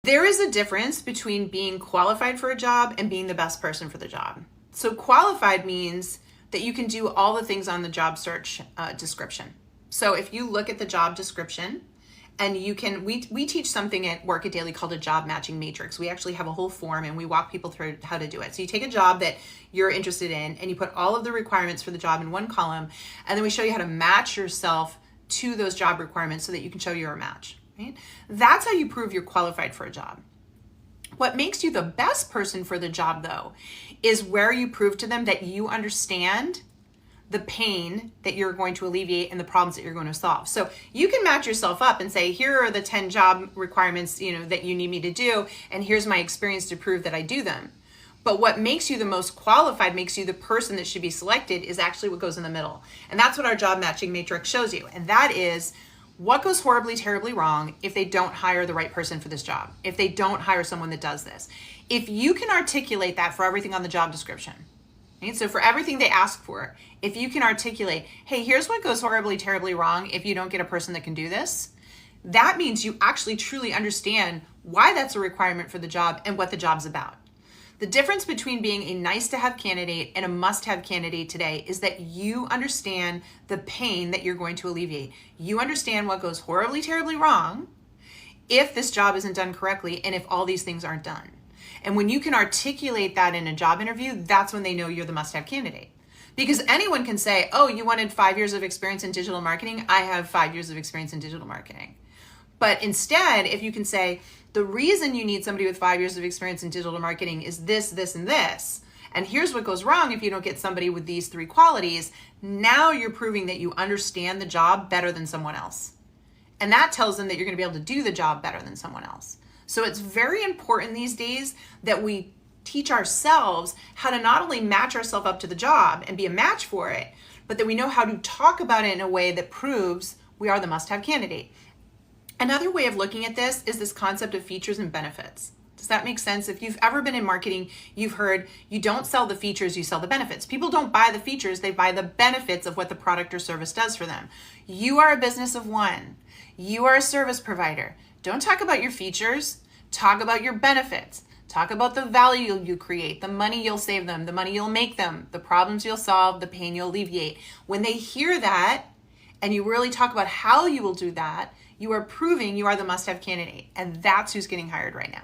There is a difference between being qualified for a job and being the best person for the job. So qualified means that you can do all the things on the job search description. So if you look at the job description, and you can, we teach something at Work It Daily called a job matching matrix. We actually have a whole form and we walk people through how to do it. So you take a job that you're interested in and you put all of the requirements for the job in one column, and then we show you how to match yourself to those job requirements so that you can show you're a match, right? That's how you prove you're qualified for a job. What makes you the best person for the job, though, is where you prove to them that you understand the pain that you're going to alleviate and the problems that you're going to solve. So you can match yourself up and say, here are the 10 job requirements, that you need me to do, and here's my experience to prove that I do them. But what makes you the most qualified, makes you the person that should be selected, is actually what goes in the middle. And that's what our job matching matrix shows you. And that is what goes horribly, terribly wrong if they don't hire the right person for this job, if they don't hire someone that does this. If you can articulate that for everything on the job description, right? So for everything they ask for, if you can articulate, hey, here's what goes horribly, terribly wrong if you don't get a person that can do this, that means you actually truly understand why that's a requirement for the job and what the job's about. The difference between being a nice to have candidate and a must have candidate today is that you understand the pain that you're going to alleviate. You understand what goes horribly, terribly wrong if this job isn't done correctly and if all these things aren't done. And when you can articulate that in a job interview, that's when they know you're the must have candidate. Because anyone can say, oh, you wanted 5 years of experience in digital marketing? I have 5 years of experience in digital marketing. But instead, if you can say, the reason you need somebody with 5 years of experience in digital marketing is this, this, and this, and here's what goes wrong if you don't get somebody with these 3 qualities, now you're proving that you understand the job better than someone else. And that tells them that you're going to be able to do the job better than someone else. So it's very important these days that we teach ourselves how to not only match ourselves up to the job and be a match for it, but that we know how to talk about it in a way that proves we are the must-have candidate. Another way of looking at this is this concept of features and benefits. Does that make sense? If you've ever been in marketing, you've heard you don't sell the features, you sell the benefits. People don't buy the features, they buy the benefits of what the product or service does for them. You are a business of one. You are a service provider. Don't talk about your features, talk about your benefits. Talk about the value you create, the money you'll save them, the money you'll make them, the problems you'll solve, the pain you'll alleviate. When they hear that, and you really talk about how you will do that, you are proving you are the must-have candidate. And that's who's getting hired right now.